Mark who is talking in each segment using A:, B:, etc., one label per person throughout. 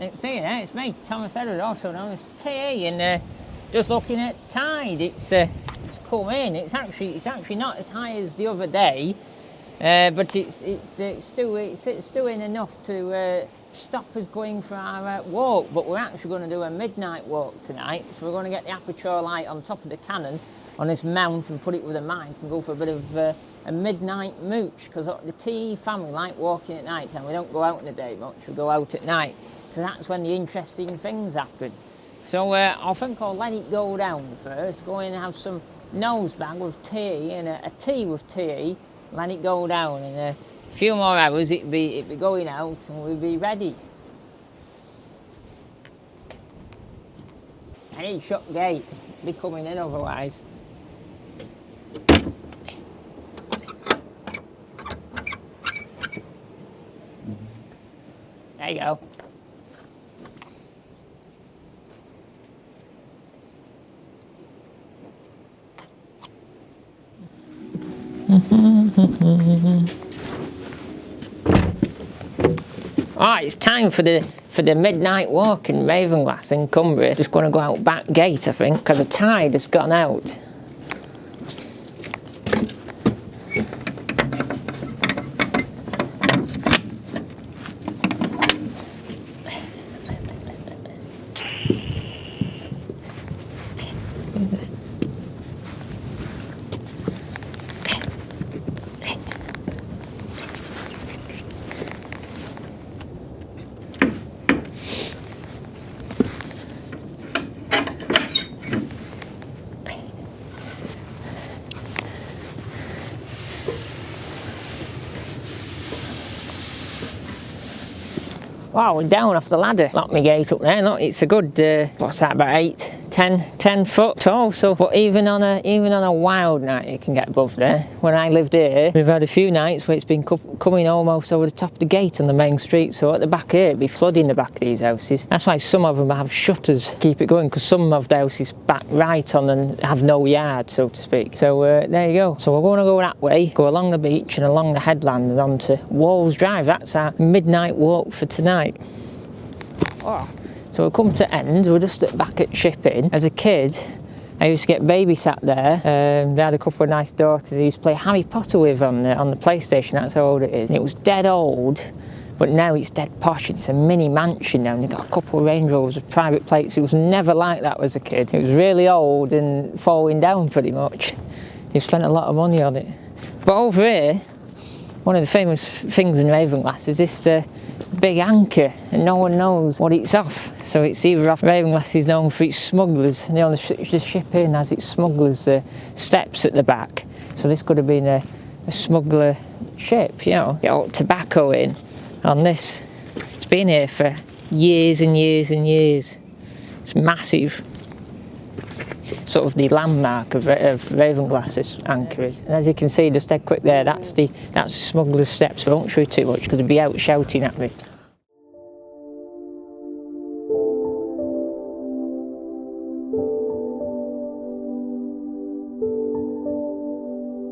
A: It's here, it's me, Thomas Edward, also known as TA, and just looking at tide. It's come in. It's actually not as high as the other day, but it's still in enough to stop us going for our walk. But we're actually going to do a midnight walk tonight, so we're going to get the aperture light on top of the cannon on this mount and put it with a mic and go for a bit of a midnight mooch, because the TE family like walking at night time. We don't go out in the day much, we go out at night, because that's when the interesting things happen. So I think I'll let it go down first, go in and have some nose bag with tea and a tea with tea, let it go down, and a few more hours it'll be going out and we'll be ready. I need to shut the gate, be coming in otherwise. There you go. Alright, it's time for the midnight walk in Ravenglass in Cumbria. Just going to go out back gate, I think, because the tide has gone out. Wow, we're down off the ladder. Lock my gate up there. Look, it's a good, what's that, about 8, 10 foot tall. So, but even on a wild night, it can get above there. When I lived here, we've had a few nights where it's been coming almost over the top of the gate on the main street. So at the back here, it'd be flooding the back of these houses. That's why some of them have shutters to keep it going, because some of the houses back right on and have no yard, so to speak. So there you go. So we're going to go that way, go along the beach and along the headland and onto Wolves Drive. That's our midnight walk for tonight. Oh. So we've come to end, we're just back at shipping. As a kid, I used to get babysat there. They had a couple of nice daughters I used to play Harry Potter with on the PlayStation, that's how old it is. And it was dead old, but now it's dead posh. It's a mini mansion now, and they've got a couple of Range Rovers with private plates. It was never like that as a kid. It was really old and falling down pretty much. You spent a lot of money on it. But over here, one of the famous things in Ravenglass is this big anchor, and no one knows what it's off. So it's either off. Ravenglass is known for its smugglers, and the ship in has its smugglers' steps at the back. So this could have been a smuggler ship, you know. Get all tobacco in on this. It's been here for years and years and years. It's massive. Sort of the landmark of Ravenglass, this anchor is. And as you can see, just dead quick there, that's the smuggler's steps. So I won't show you too much because they'll be out shouting at me.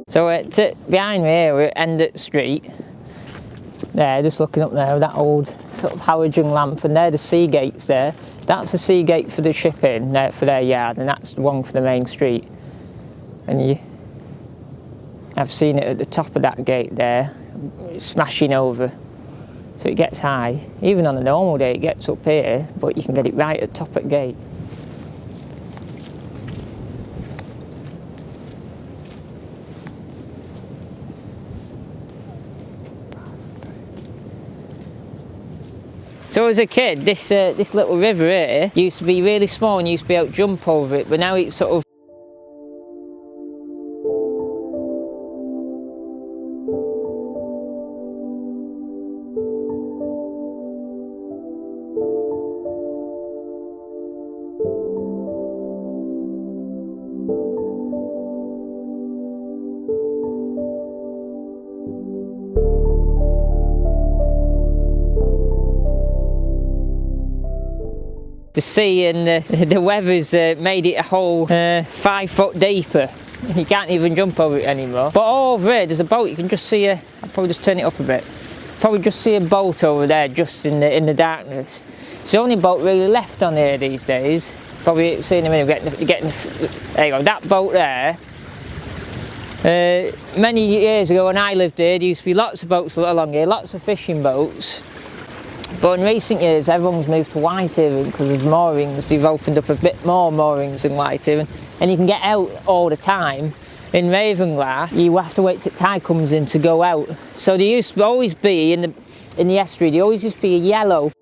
A: So behind me here, we're at Endert Street. There, just looking up there with that old sort of halogen lamp, and there the sea gates there. That's the sea gate for the shipping, for their yard, and that's the one for the main street. And I've seen it at the top of that gate there, smashing over. So it gets high. Even on a normal day it gets up here, but you can get it right at the top of the gate. So as a kid, this little river here used to be really small and used to be able to jump over it, but now it's sort of the sea, and the weather's made it a whole 5 foot deeper. You can't even jump over it anymore. But over here there's a boat. You can just see I'll probably just turn it up a bit. Probably just see a boat over there just in the darkness. It's the only boat really left on here these days. Probably see in a minute, there you go, that boat there. Many years ago when I lived here, there used to be lots of boats along here, lots of fishing boats. But in recent years, everyone's moved to Whitehaven because of moorings. They've opened up a bit more moorings in Whitehaven, and you can get out all the time. In Ravenglass, you have to wait till tide comes in to go out. So there used to always be in the estuary, there always used to be a yellow.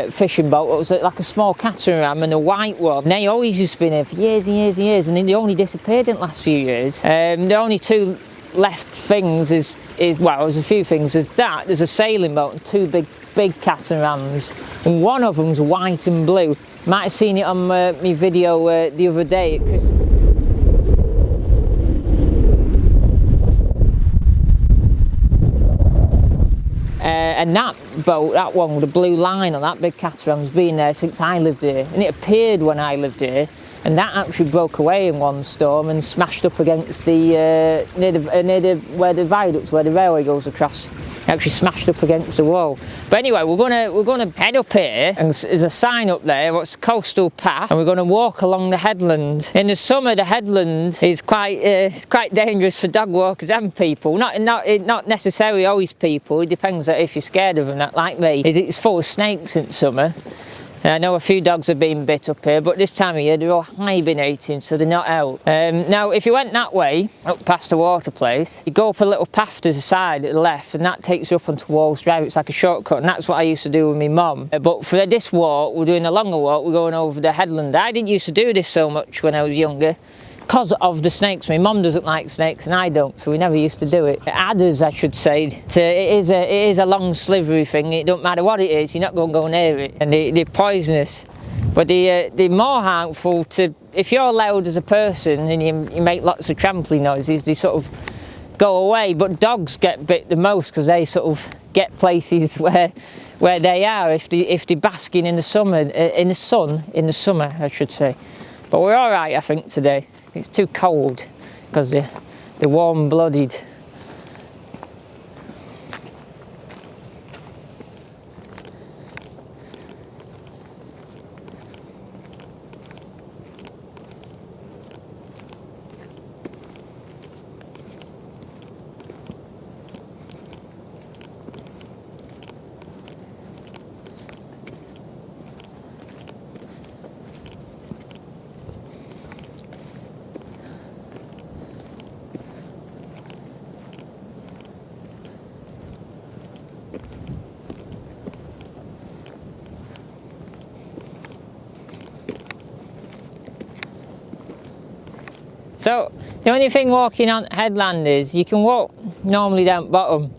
A: Fishing boat. It was like a small catamaran and a white one. And they always used to be there for years and years and years, and then they only disappeared in the last few years. The only two left things is well, there's a few things. There's a sailing boat and two big catamarans, and one of them's white and blue. Might have seen it on my video the other day at Christmas. And that boat, that one with the blue line on that big catamaran's been there since I lived here, and it appeared when I lived here, and that actually broke away in one storm and smashed up against the near where the viaducts, where the railway goes across. It actually smashed up against the wall. But anyway, we're gonna head up here, and there's a sign up there, what's coastal path, and we're gonna walk along the headland. In the summer, the headland is quite dangerous for dog walkers and people. Not necessarily always people. It depends on if you're scared of them. That, like me, it's full of snakes in summer. I know a few dogs have been bit up here, but this time of year they're all hibernating, so they're not out. Now, if you went that way, up past the water place, you go up a little path to the side at the left, and that takes you up onto Walls Drive. It's like a shortcut, and that's what I used to do with my mum. But for this walk, we're doing a longer walk, we're going over the headland. I didn't used to do this so much when I was younger, because of the snakes. My mum doesn't like snakes and I don't, so we never used to do it. Adders, I should say. It is a long slivery thing. It don't matter what it is, you're not going to go near it. And they're poisonous. But they're more harmful to, if you're loud as a person and you make lots of trampling noises, they sort of go away. But dogs get bit the most because they sort of get places where they are if they're basking in the summer, in the summer, I should say. But we're all right, I think, today. It's too cold because they're warm-blooded. So the only thing walking on headland is you can walk normally down bottom.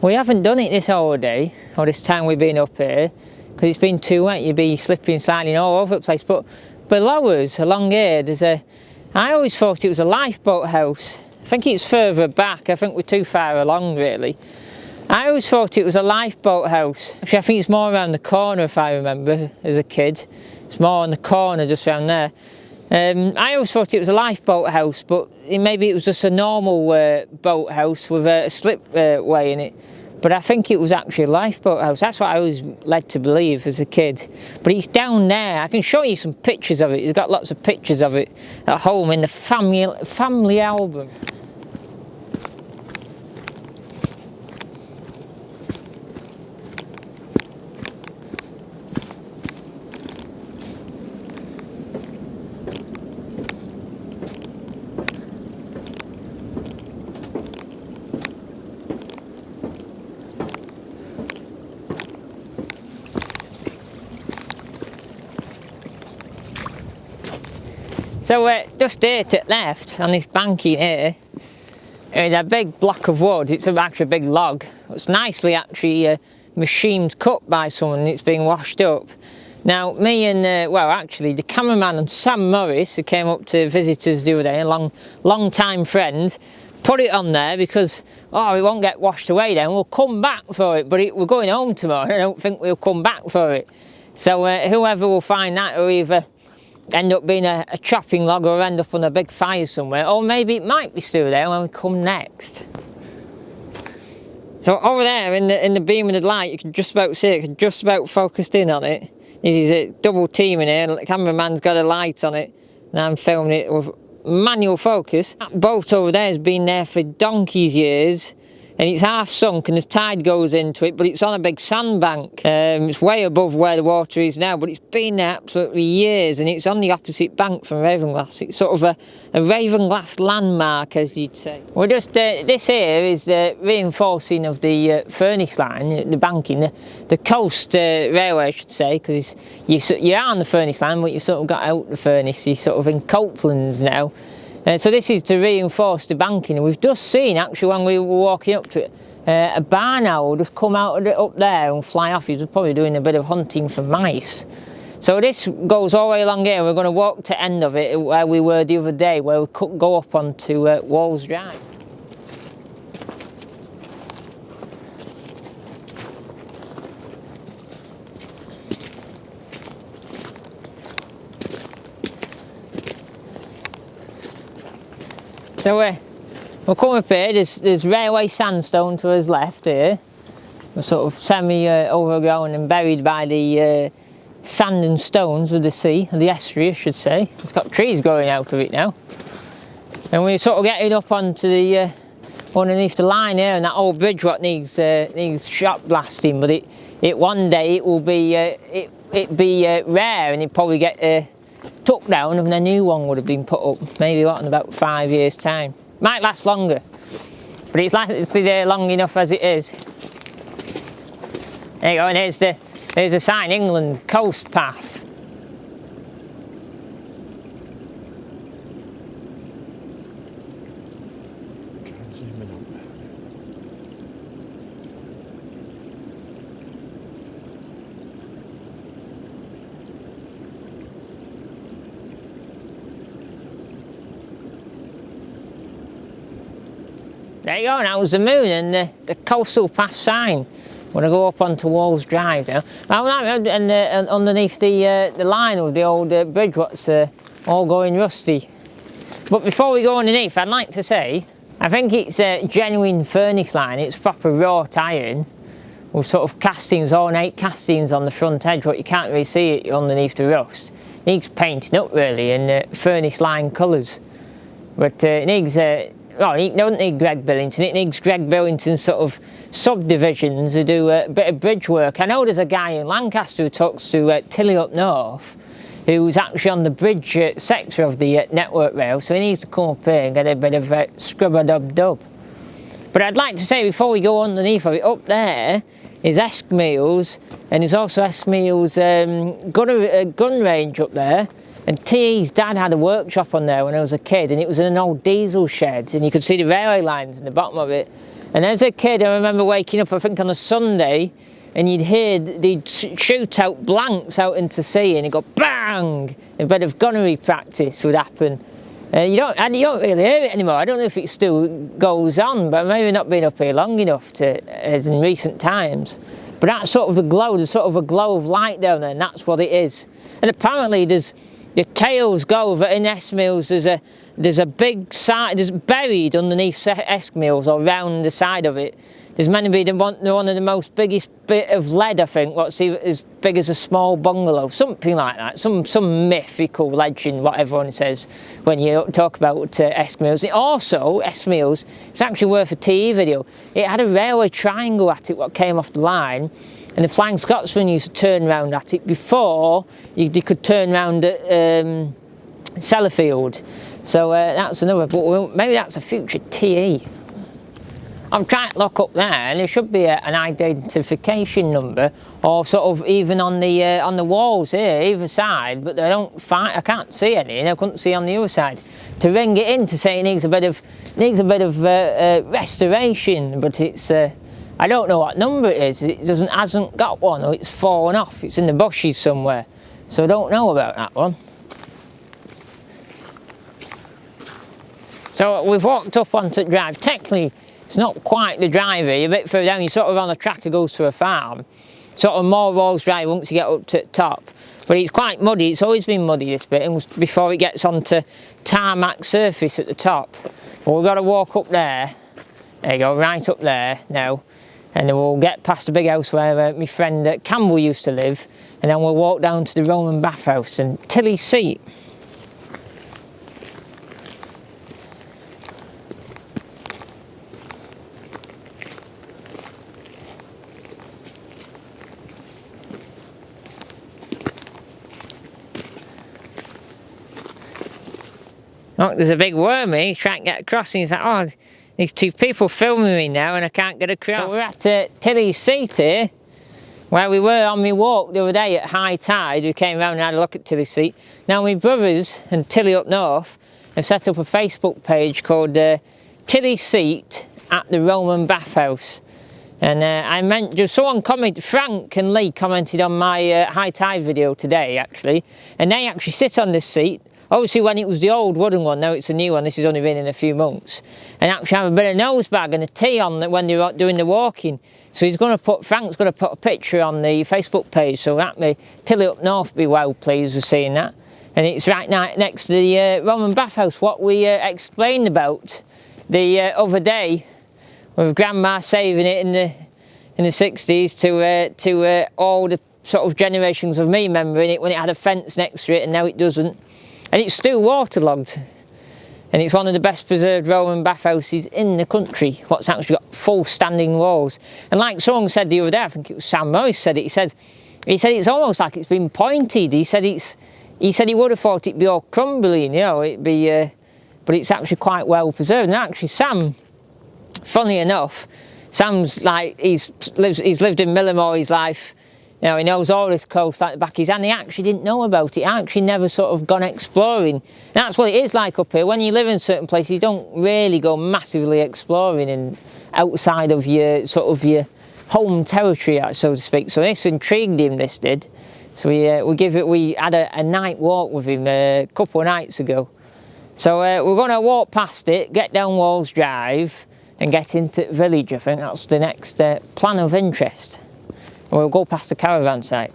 A: We haven't done it this whole day, or this time we've been up here, because it's been too wet. You'd be slipping, sliding all over the place. But below us, along here, I always thought it was a lifeboat house. I think it's further back. I think we're too far along, really. I always thought it was a lifeboat house. Actually, I think it's more around the corner, if I remember, as a kid. It's more on the corner, just around there. I always thought it was a lifeboat house, but maybe it was just a normal boat house with a slipway in it. But I think it was actually a lifeboat house. That's what I was led to believe as a kid. But it's down there. I can show you some pictures of it. He's got lots of pictures of it at home in the family album. So just here to the left, on this banking here, is a big block of wood. It's actually a big log. It's nicely actually machined cut by someone. It's being washed up. Now, me and, well, actually, the cameraman and Sam Morris, who came up to visit us the other day, a long time friend, put it on there because, oh, it won't get washed away then. We'll come back for it, but we're going home tomorrow. I don't think we'll come back for it. So whoever will find that will either end up being a chopping log or end up on a big fire somewhere, or maybe it might be still there when we come next. So over there in the beam of the light, you can just about see it, just about focused in on it. This is a double teaming here, the cameraman's got a light on it, and I'm filming it with manual focus. That boat over there has been there for donkey's years, and it's half sunk and the tide goes into it, but it's on a big sandbank. It's way above where the water is now, but it's been there absolutely years, and it's on the opposite bank from Ravenglass. It's sort of a Ravenglass landmark, as you'd say. Well, just this here is the reinforcing of the furnace line, the banking, the coast railway, I should say, because you are on the furnace line, but you've sort of got out the furnace. You're sort of in Copeland's now. So this is to reinforce the banking, and we've just seen, actually, when we were walking up to it, a barn owl just come out of it up there and fly off. He was probably doing a bit of hunting for mice. So this goes all the way along here. We're going to walk to the end of it where we were the other day, where we could go up onto Walls Drive. So we'll come up here, there's railway sandstone to his left here. We're sort of semi-overgrown and buried by the sand and stones of the sea, of the estuary I should say. It's got trees growing out of it now. And we're sort of getting up onto the, underneath the line here, and that old bridge what needs shot blasting, but one day it will be, it'd be rare, and it'd probably get took down and a new one would have been put up, maybe what, in about 5 years time. Might last longer, but it's lasted there long enough as it is. There you go, and here's the sign, England Coast Path. There you go, and that was the moon and the coastal path sign. When I go up onto Walls Drive now, and underneath the line of the old bridge what's all going rusty. But before we go underneath, I'd like to say, I think it's a genuine furnace line. It's proper wrought iron with sort of castings, ornate castings on the front edge, but you can't really see it underneath the rust. It needs painting up really in furnace line colours. But it needs well, it doesn't need Greg Billington, it needs Greg Billington's sort of subdivisions who do a bit of bridge work. I know there's a guy in Lancaster who talks to Tilly up north, who's actually on the bridge sector of the Network Rail, so he needs to come up here and get a bit of scrub-a-dub-dub. But I'd like to say, before we go underneath of it, up there is Eskmeals, and there's also Eskmeals gun range up there. And T.E.'s dad had a workshop on there when I was a kid, and it was in an old diesel shed, and you could see the railway lines in the bottom of it. And as a kid, I remember waking up, I think on a Sunday, and they'd shoot out blanks out into sea, and it'd go bang! A bit of gunnery practice would happen. You don't really hear it anymore. I don't know if it still goes on, but maybe not been up here long enough as in recent times. But that's sort of the glow, there's sort of a glow of light down there, and that's what it is. And apparently the tails go over in Eskmeals. There's a big side, there's buried underneath Eskmeals or round the side of it. There's meant to be one of the most biggest bit of lead, I think, what's as big as a small bungalow, something like that. Some mythical legend, what everyone says when you talk about Eskmeals. It also, Eskmeals, it's actually worth a TV video. It had a railway triangle at it, what came off the line. And the Flying Scotsman used to turn round at it before you could turn round at Sellafield. So that's another, but maybe that's a future TE. I'm trying to look up there, and there should be an identification number, or sort of even on the walls here, either side. But I can't see any, and I couldn't see on the other side. To ring it in to say it needs a bit of restoration, but it's. I don't know what number it is. It hasn't got one, or it's fallen off. It's in the bushes somewhere, so I don't know about that one. So we've walked up onto the drive. Technically, it's not quite the drive here. You're a bit further down. You're sort of on a track that goes to a farm, sort of more rolls dry once you get up to the top. But it's quite muddy, it's always been muddy this bit, and before it gets onto tarmac surface at the top. But we've got to walk up there. There you go, right up there now. And then we'll get past the big house where my friend Campbell used to live, and then we'll walk down to the Roman bathhouse and Tilly's seat. Oh, there's a big worm here, he's trying to get across, and he's like, oh, these two people filming me now and I can't get across. So we're at Tilly's seat here, where we were on my walk the other day at high tide. We came round and had a look at Tilly's seat. Now my brothers and Tilly up north have set up a Facebook page called Tilly's Seat at the Roman Bathhouse. And I meant, just someone commented, Frank and Lee commented on my high tide video today actually, and they actually sit on this seat. Obviously when it was the old wooden one, now it's a new one, this has only been in a few months. And actually have a bit of nose bag and a tea on when they're doing the walking. So Frank's going to put a picture on the Facebook page, so that may Tilly up north be well pleased with seeing that. And it's right now next to the Roman bathhouse, what we explained about the other day, with Grandma saving it in the 60s to all the sort of generations of me remembering it when it had a fence next to it, and now it doesn't. And it's still waterlogged, and it's one of the best preserved Roman bathhouses in the country, what's actually got full standing walls. And like someone said the other day, I think it was Sam Morris said it, he said it's almost like it's been pointed. He said he would have thought it'd be all crumbling, you know, it'd be, but it's actually quite well preserved. And actually Sam, funnily enough, Sam's like, he's lived in Millimore his life. You know, he knows all this coast like the back of his hand. He actually didn't know about it. He actually never sort of gone exploring. And that's what it is like up here. When you live in certain places, you don't really go massively exploring and outside of your sort of your home territory, so to speak. So this intrigued him, this did. So we had a night walk with him a couple of nights ago. So we're going to walk past it, get down Walls Drive and get into the village. I think that's the next plan of interest. We'll go past the caravan site.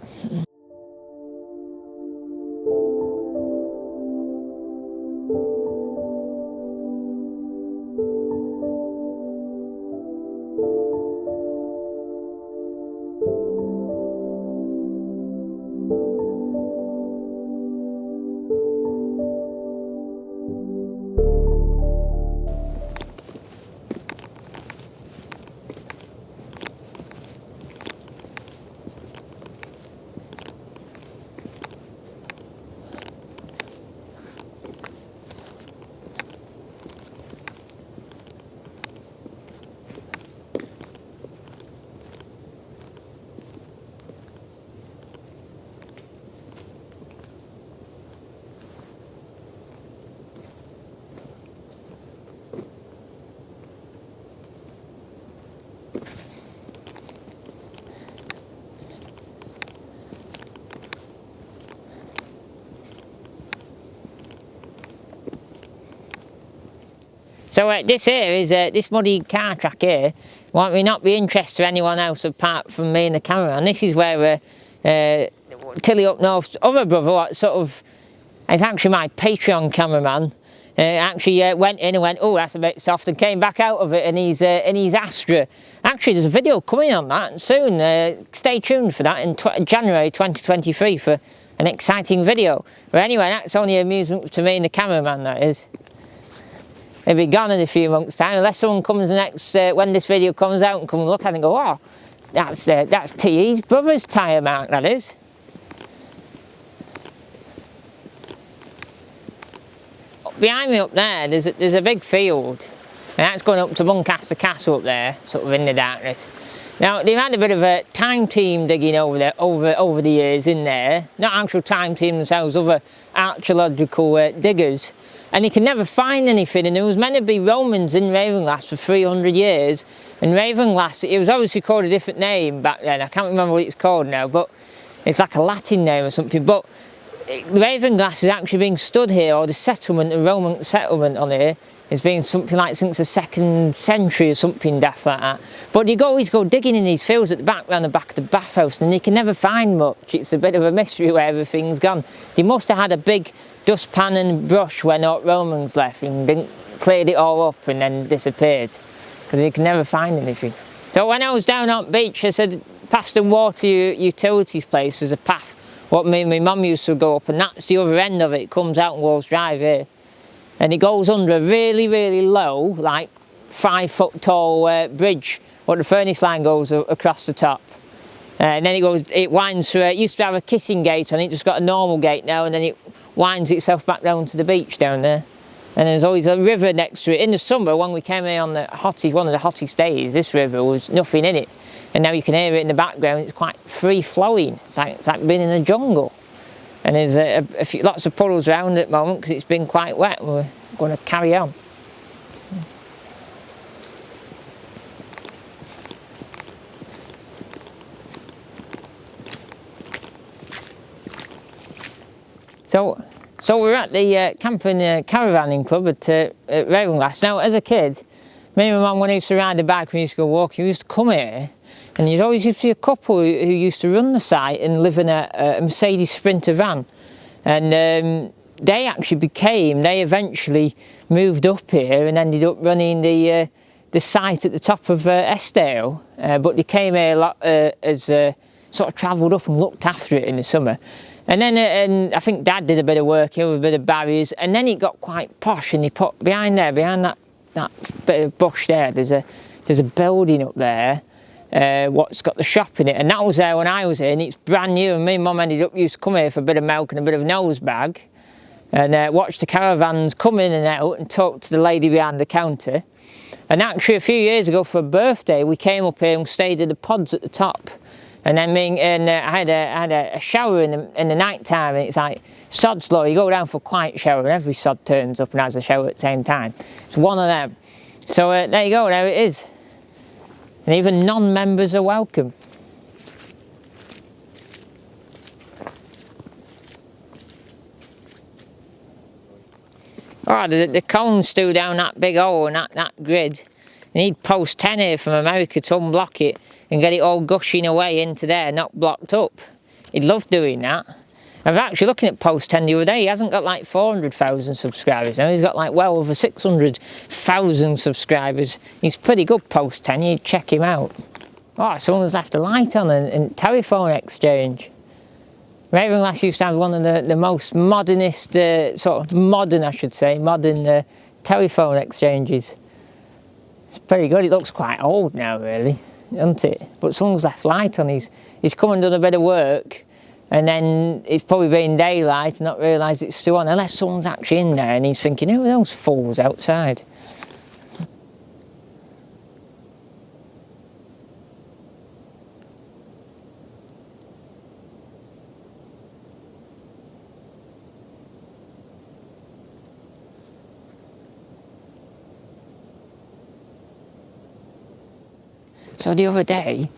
A: So this here is this muddy car track here. Won't not be interest to anyone else apart from me and the camera. And this is where Tilly up north's other brother, what sort of, it's actually my Patreon cameraman, actually went in and went, oh, that's a bit soft, and came back out of it in his Astra. Actually, there's a video coming on that soon. Stay tuned for that in January 2023 for an exciting video. But anyway, that's only amusement to me and the cameraman, that is. It'll be gone in a few months' time, unless someone comes next, when this video comes out, and come and look at it and go, oh, that's T.E.'s brother's tyre mark, that is. Behind me up there, there's a big field, and that's going up to Muncaster Castle up there, sort of in the darkness. Now, they've had a bit of a time team digging over there, over the years in there. Not actual time team themselves, other archaeological diggers. And you can never find anything, and there was meant to be Romans in Ravenglass for 300 years. And Ravenglass, it was obviously called a different name back then. I can't remember what it's called now, but it's like a Latin name or something. But Ravenglass has actually been stood here, or the settlement, the Roman settlement on here, has been something like since the 2nd century or something daft like that. But you always go digging in these fields at the back, round the back of the bathhouse, and you can never find much. It's a bit of a mystery where everything's gone. They must have had a big dustpan and brush when Romans left and didn't cleared it all up and then disappeared, because you can never find anything. So when I was down on the beach, I said past the water utilities place, there's a path what me and my mum used to go up, and that's the other end of it. It comes out in Wolves Drive here, and it goes under a really, really low, like 5 foot tall bridge, what the furnace line goes across the top. And then it winds through, it used to have a kissing gate on it, just got a normal gate now, and then it winds itself back down to the beach down there. And there's always a river next to it. In the summer, when we came here on one of the hottest days, this river was nothing in it. And now you can hear it in the background, it's quite free flowing. It's like being in a jungle. And there's lots of puddles around at the moment because it's been quite wet. We're going to carry on. So we're at the camping caravanning club at Ravenglass. Now, as a kid, me and my mum, when I used to ride the bike, we used to go walking, we used to come here, and there always used to be a couple who used to run the site and live in a Mercedes Sprinter van. And they eventually moved up here and ended up running the site at the top of Eskdale. But they came here a lot, sort of travelled up and looked after it in the summer. And then I think Dad did a bit of work here with a bit of barriers, and then it got quite posh, and he put behind that bit of bush there, there's a building up there what's got the shop in it, and that was there when I was here, and it's brand new, and me and Mum used to come here for a bit of milk and a bit of nose bag, and watch the caravans come in and out and talk to the lady behind the counter. And actually a few years ago for a birthday, we came up here and stayed at the pods at the top. And then I had a shower in the night time, and it's like sod's law. You go down for a quiet shower, and every sod turns up and has a shower at the same time. It's one of them. So there you go, there it is. And even non-members are welcome. Oh, the cone's still down that big hole and that grid. You need post 10 here from America to unblock it and get it all gushing away into there, not blocked up. He'd love doing that. I was actually looking at post 10 the other day. He hasn't got like 400,000 subscribers now. He's got like well over 600,000 subscribers. He's pretty good, post 10. You check him out. Oh, someone's left a light on a telephone exchange. Ravenglass used to have one of the most modernist, modern telephone exchanges. It's pretty good. It looks quite old now, really, doesn't it? But someone's left light on. He's come and done a bit of work, and then it's probably been daylight and not realised it's still on, unless someone's actually in there and he's thinking, who are those fools outside? So the other day,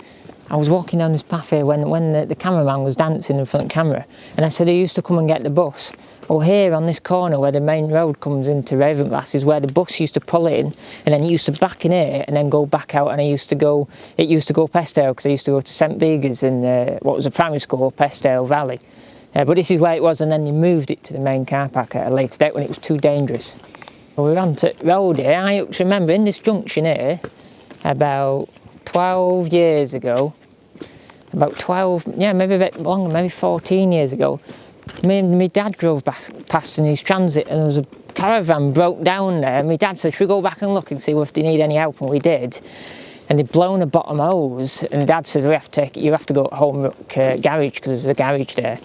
A: I was walking down this path here when the cameraman was dancing in front of the camera, and I said he used to come and get the bus. Well, here on this corner where the main road comes into Ravenglass is where the bus used to pull in, and then it used to back in here and then go back out, and it used to go Pestdale, because I used to go to St Bega's in what was a primary school, Pestdale Valley. But this is where it was, and then they moved it to the main car park at a later date when it was too dangerous. Well, we're on the road here. I remember in this junction here, about 12 years ago, maybe a bit longer, maybe 14 years ago, me and my dad drove past in his transit, and there was a caravan broke down there, and my dad said, should we go back and look and see if they need any help? And we did, and they'd blown a bottom hose, and Dad said, you have to go to Holmrook garage, because there's a garage there.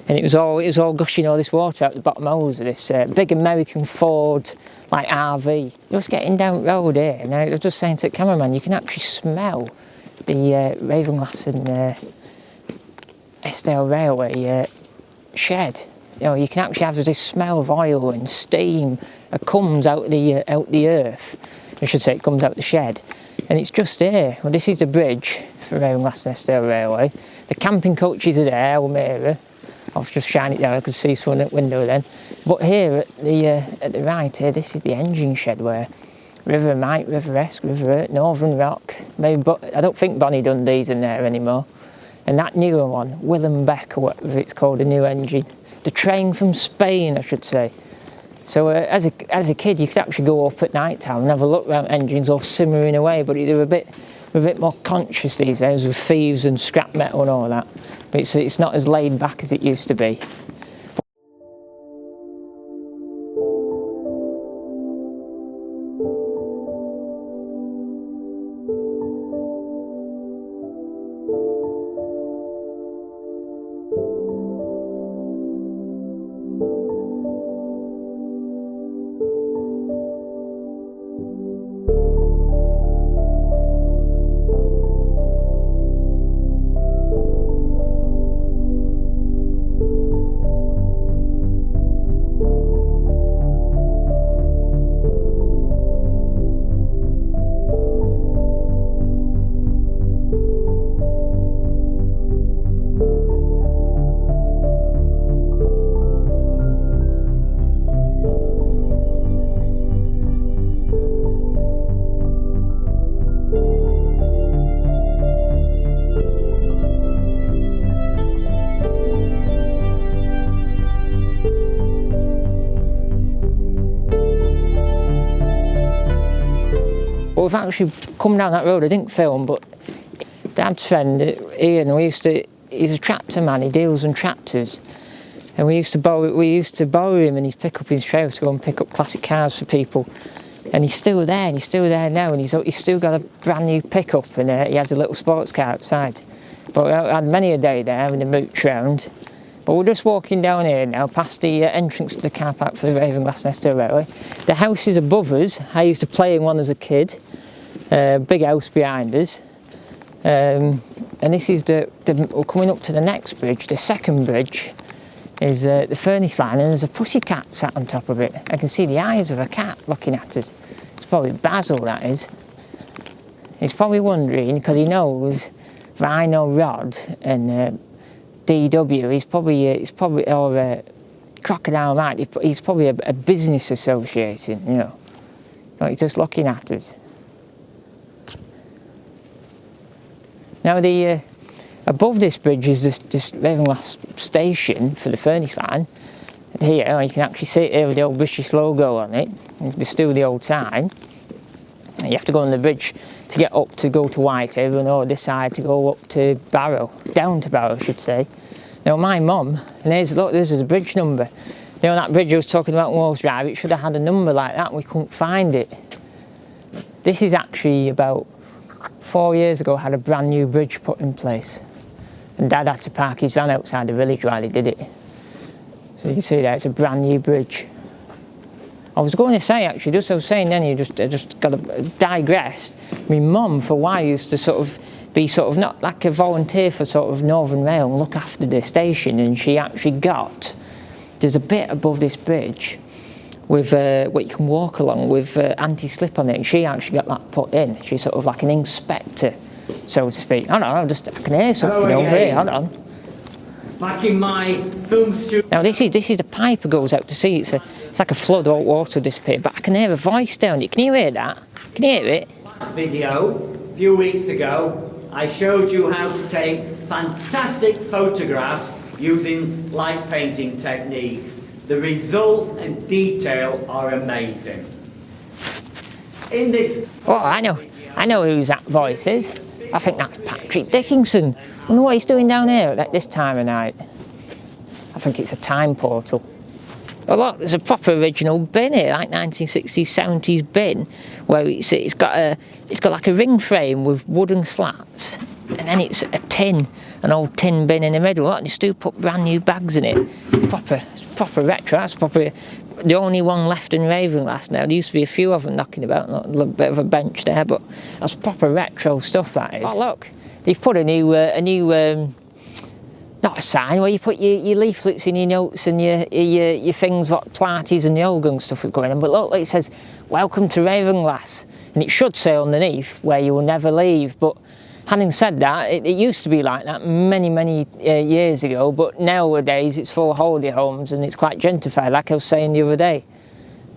A: And it was all gushing all this water out the bottom hose of this big American Ford like RV. Just getting down the road here, and I was just saying to the cameraman, you can actually smell the Ravenglass and Eskdale Railway shed. You know, you can actually have this smell of oil and steam that comes out the earth. I should say it comes out the shed. And it's just here. Well, this is the bridge for Ravenglass and Eskdale Railway. The camping coaches are there, Elmira. I'll just shine it down, I could see through the window then. But here at the right here, this is the engine shed where River Mike, River Esk, River Northern Rock, maybe, but I don't think Bonnie Dundee's in there anymore. And that newer one, Willem Beck or whatever it's called, the new engine. The train from Spain, I should say. So as a kid, you could actually go up at night time and have a look around engines all simmering away, but they're a bit more conscious these days with thieves and scrap metal and all that. But it's not as laid back as it used to be. But we've actually come down that road. I didn't film, but Dad's friend Ian, he's a tractor man. He deals in tractors, and we used to borrow him and his pickup in his trailer to go and pick up classic cars for people. And he's still there, and he's still there now, and he's still got a brand new pickup, and he has a little sports car outside. But I had many a day there having a mooch round. But we're just walking down here now, past the entrance to the car park for the Ravenglass Revisited. The house is above us. I used to play in one as a kid. Big house behind us. And this is we're coming up to the next bridge. The second bridge is the furnace line, and there's a pussycat sat on top of it. I can see the eyes of a cat looking at us. It's probably Basil, that is. He's probably wondering, because he knows that I know Rod and DW, he's probably or Crocodile Mike, he's probably a business association, you know. So he's just looking at us. Now above this bridge is this Ravenglass station for the furnace line. Here, you can actually see it here with the old British logo on it. There's still the old sign. You have to go on the bridge to get up to go to Whitehaven, or this side to go up to Barrow, down to Barrow I should say. Now my mum, and look, this is the bridge number. You know that bridge I was talking about in Walls Drive, it should have had a number like that, we couldn't find it. This is actually about 4 years ago, had a brand new bridge put in place. And Dad had to park his van outside the village while he did it. So you can see there, it's a brand new bridge. I was going to say actually, just I was saying then, I just got to digress. My mum for a while used to be not like a volunteer for sort of Northern Rail and look after the station, and she actually there's a bit above this bridge with what you can walk along with anti-slip on it, and she actually got that put in. She's sort of like an inspector, so to speak. Hold on, I can hear something over here, hold on.
B: Like in my film studio.
A: Now this is the pipe that goes out to sea. It's like a flood, all water disappear. But I can hear a voice down it. Can you hear that? Can you hear it?
B: Last video, a few weeks ago, I showed you how to take fantastic photographs using light painting techniques. The results and detail are amazing. In this.
A: Oh, I know whose that voice is. I think that's Patrick Dickinson. I wonder what he's doing down here at this time of night. I think it's a time portal. Oh look, there's a proper original bin here, like 1960s, 70s bin, where it's got like a ring frame with wooden slats, and then it's an old tin bin in the middle. Look, they still put brand new bags in it. Proper retro. That's probably the only one left in Ravenglass now. There used to be a few of them knocking about, a little bit of a bench there, but that's proper retro stuff, that is. Oh look, they've put a new not a sign, where you put your leaflets and your notes and your things, what parties and yoga and stuff is going on. But look, it says, "Welcome to Ravenglass," and it should say underneath, "Where you will never leave." But Having said that, it used to be like that many years ago, but nowadays it's full of holiday homes and it's quite gentrified, like I was saying the other day.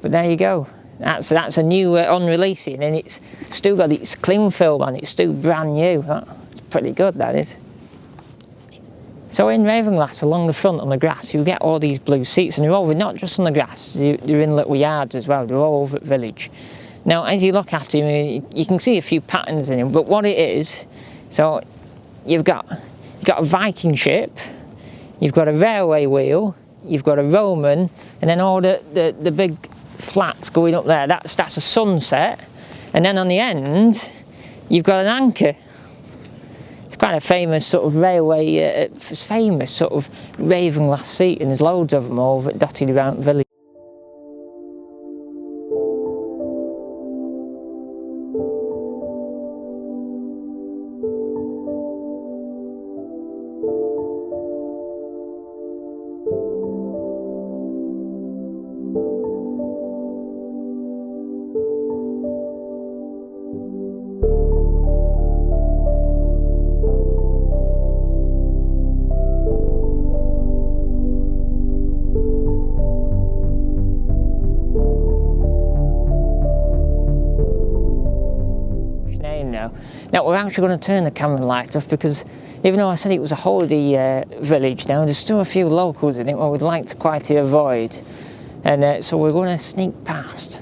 A: But there you go. That's a new on-releasing, and it's still got its cling film on. It's still brand new. It's pretty good, that is. So in Ravenglass, along the front on the grass, you get all these blue seats, and they're over not just on the grass. They're in little yards as well. They're all over at Village. Now, as you look at him, you can see a few patterns in him, but what it is, so you've got a Viking ship, you've got a railway wheel, you've got a Roman, and then all the big flats going up there, that's a sunset, and then on the end, you've got an anchor. It's quite a famous sort of railway, famous sort of Ravenglass seat, and there's loads of them all dotted around Village. Now we're actually going to turn the camera light off because even though I said it was a holiday village now, there's still a few locals in it what we'd like to quite avoid, and so we're going to sneak past.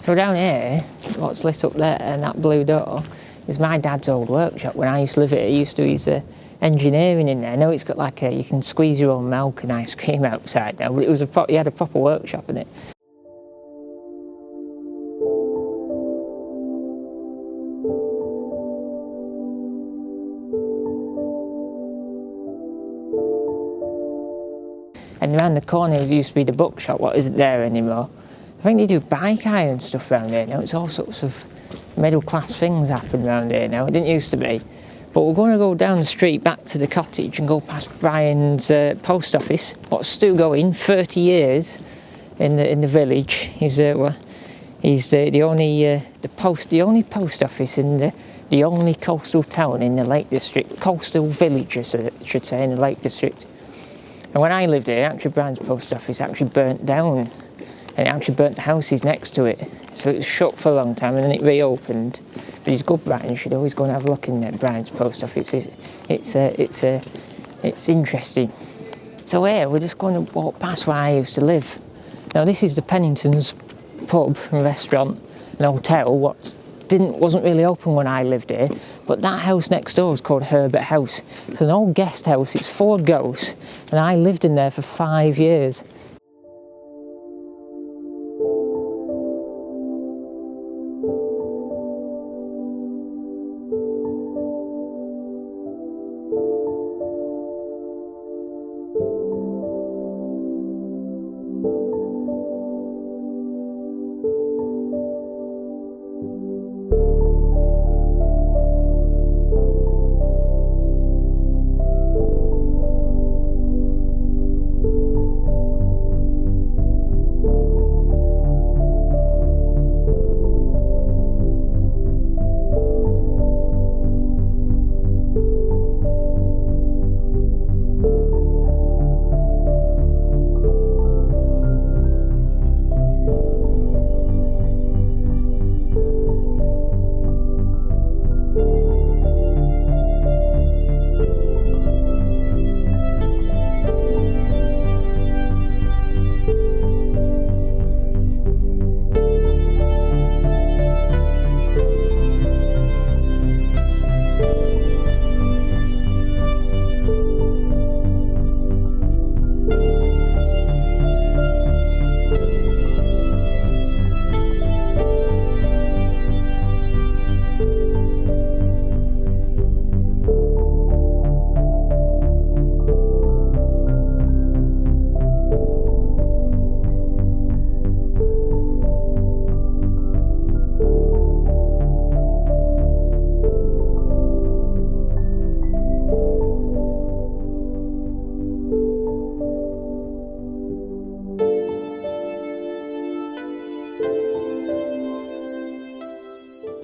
A: So down here, what's lit up there and that blue door is my dad's old workshop. When I used to live here, he used to do his engineering in there. Now it's got like you can squeeze your own milk and ice cream outside now, but it was he had a proper workshop in it. And around the corner there used to be the bookshop, what isn't there anymore. I think they do bike hire and stuff around here now. It's all sorts of middle class things happen around here now. It didn't used to be. But we're going to go down the street back to the cottage and go past Brian's post office. What's still going, 30 years in the village. He's the only post office in the only coastal town in the Lake District, coastal village I should say, in the Lake District. And when I lived here, actually Brian's post office actually burnt down. And it actually burnt the houses next to it, so it was shut for a long time and then it reopened. But it's good, Brian. You should always go and have a look in Brian's post office. It's interesting. So here we're just going to walk past where I used to live. Now this is the Pennington's pub and restaurant and hotel. Wasn't really open when I lived here, but that house next door is called Herbert House. It's an old guest house. It's full of ghosts, and I lived in there for 5 years.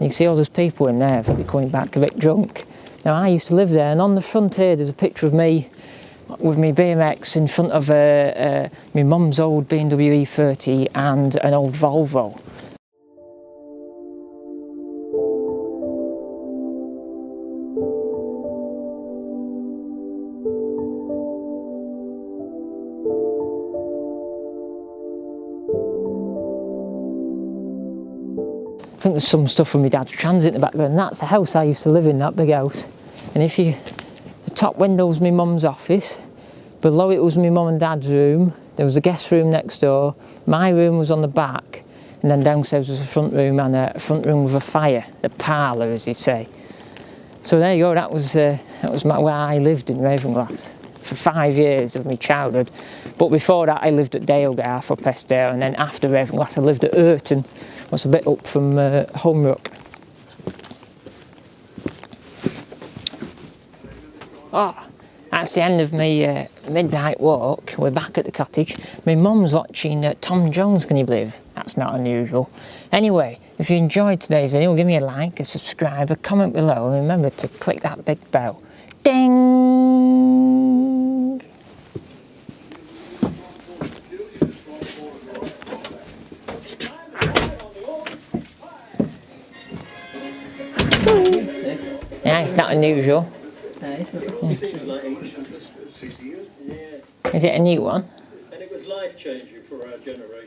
A: You see all those people in there that be coming back a bit drunk. Now I used to live there, and on the front here there's a picture of me with my BMX in front of my mum's old BMW E30 and an old Volvo. I think there's some stuff from my dad's transit in the background. That's the house I used to live in, that big house. And if you, the top window was my mum's office, below it was my mum and dad's room, there was a guest room next door, my room was on the back, and then downstairs was a front room, and a front room with a fire, a parlour as you'd say. So there you go, that was where I lived in Ravenglass for 5 years of my childhood. But before that I lived at Dalegarth up Eskdale, and then after Ravenglass I lived at Urton, what's a bit up from Holmrook. Oh, that's the end of my midnight walk. We're back at the cottage. My mum's watching Tom Jones, can you believe? That's not unusual. Anyway, if you enjoyed today's video, give me a like, a subscribe, a comment below, and remember to click that big bell. Ding! Yeah, it's not unusual. Is it a new one?
C: And it was life-changing for our generation.